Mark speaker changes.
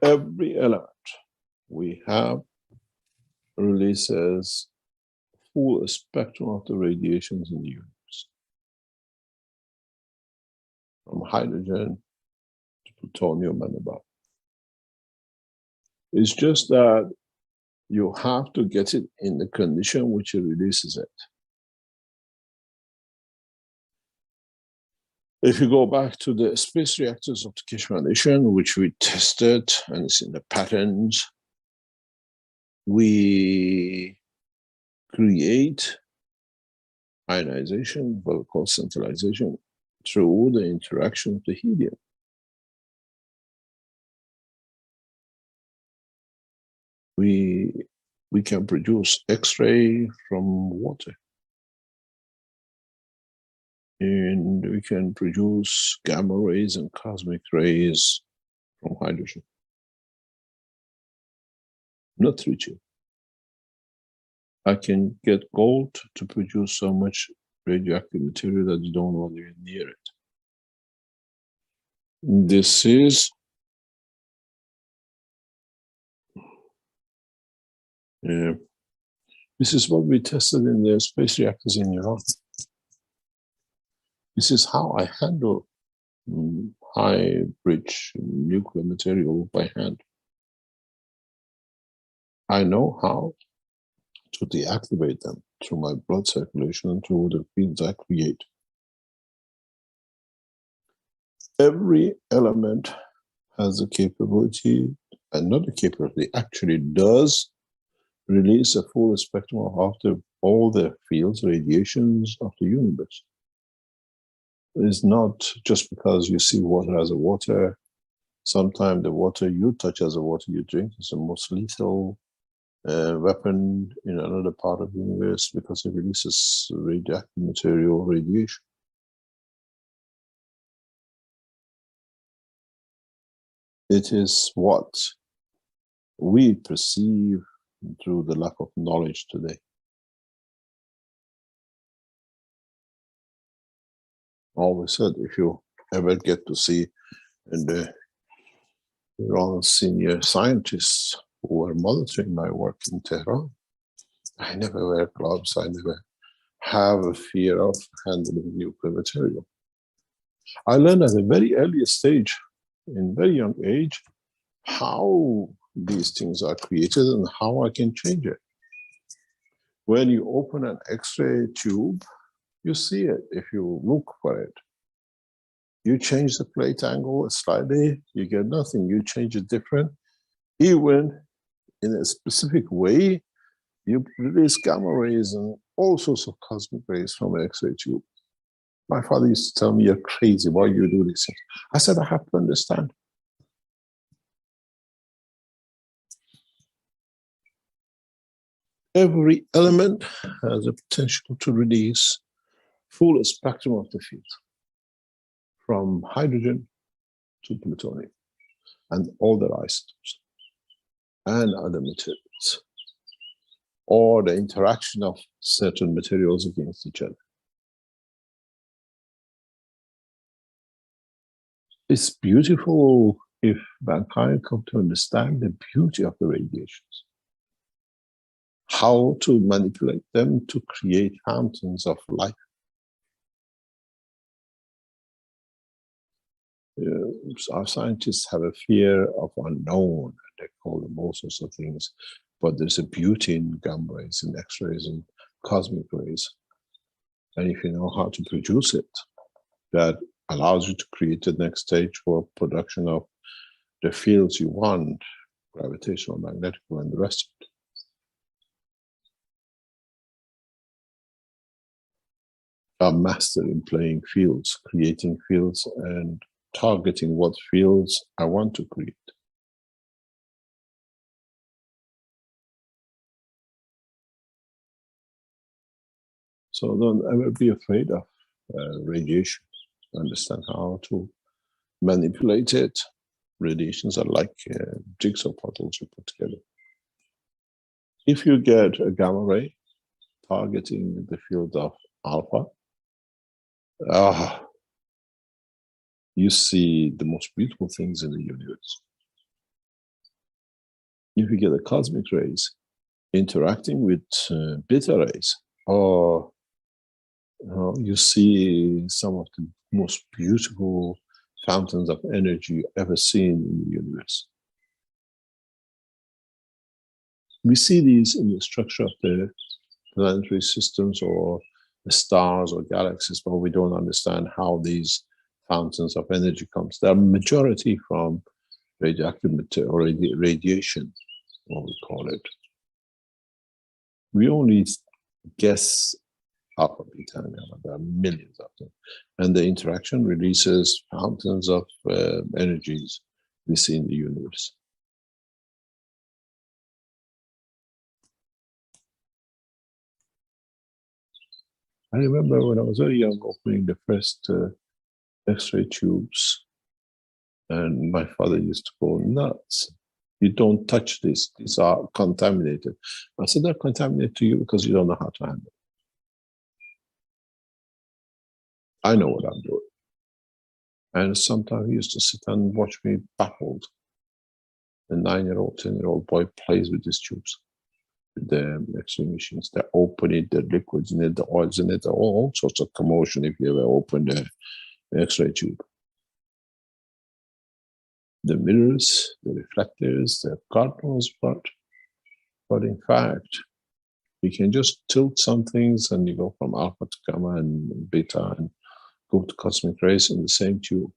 Speaker 1: Every element we have releases full spectrum of the radiations in the universe, from hydrogen to plutonium and above. It's just that you have to get it in the condition which it releases it. If you go back to the space reactors of the Keshe Foundation, which we tested, and it's in the patents, we create ionization, what we call centralization, through the interaction of the helium. We can produce X-ray from water. And we can produce gamma rays and cosmic rays from hydrogen. Not tritium. I can get gold to produce so much radioactive material that you don't want to get near it. This is what we tested in the space reactors in Iran. This is how I handle high bridge nuclear material by hand. I know how to deactivate them through my blood circulation and through the fields I create. Every element has a capability, and not a capability, actually does release a full spectrum of all the fields, radiations of the universe. It's not just because you see water as a water. Sometimes the water you touch as a water you drink is the most lethal weapon in another part of the universe because it releases radioactive material, radiation. It is what we perceive through the lack of knowledge today. Always said, if you ever get to see the Iran senior scientists who were monitoring my work in Tehran, I never wear gloves, I never have a fear of handling nuclear material. I learned at a very early stage, in very young age, how these things are created and how I can change it. When you open an X-ray tube, you see it if you look for it. You change the plate angle slightly, you get nothing. You change it different, even in a specific way, you release gamma rays and all sorts of cosmic rays from an X-ray tube. My father used to tell me, "You're crazy, why you do these things?" I said, I have to understand. Every element has a potential to release full spectrum of the field, from hydrogen to plutonium and all the isotopes and other materials, or the interaction of certain materials against each other. It's beautiful if mankind come to understand the beauty of the radiations, how to manipulate them to create fountains of life. Our scientists have a fear of unknown, they call them all sorts of things, but there's a beauty in gamma rays, in X-rays, and cosmic rays. And if you know how to produce it, that allows you to create the next stage for production of the fields you want, gravitational, magnetic, and the rest of it. I'm master in playing fields, creating fields, and targeting what fields I want to create. So don't ever be afraid of radiation. Understand how to manipulate it. Radiations are like jigsaw puzzles you put together. If you get a gamma ray targeting the field of alpha, you see the most beautiful things in the universe. if you get the cosmic rays interacting with beta rays, or you see some of the most beautiful fountains of energy ever seen in the universe. We see these in the structure of the planetary systems or the stars or galaxies, but we don't understand how these fountains of energy comes. They are majority from radioactive material or radiation, what we call it. We only guess alpha, beta, and gamma. There are millions of them. And the interaction releases fountains of energies we see in the universe. I remember when I was very young opening the first X-ray tubes, and my father used to go nuts. You don't touch this, these are contaminated. I said, they're contaminated to you because you don't know how to handle it. I know what I'm doing. And sometimes he used to sit and watch me baffled. A 9-year-old, 10-year-old boy plays with these tubes, with the X-ray machines. They open it, the liquids in it, the oils in it, all sorts of commotion if you ever open the X-ray tube. The mirrors, the reflectors, the God knows what. But in fact, you can just tilt some things and you go from alpha to gamma and beta and go to cosmic rays in the same tube.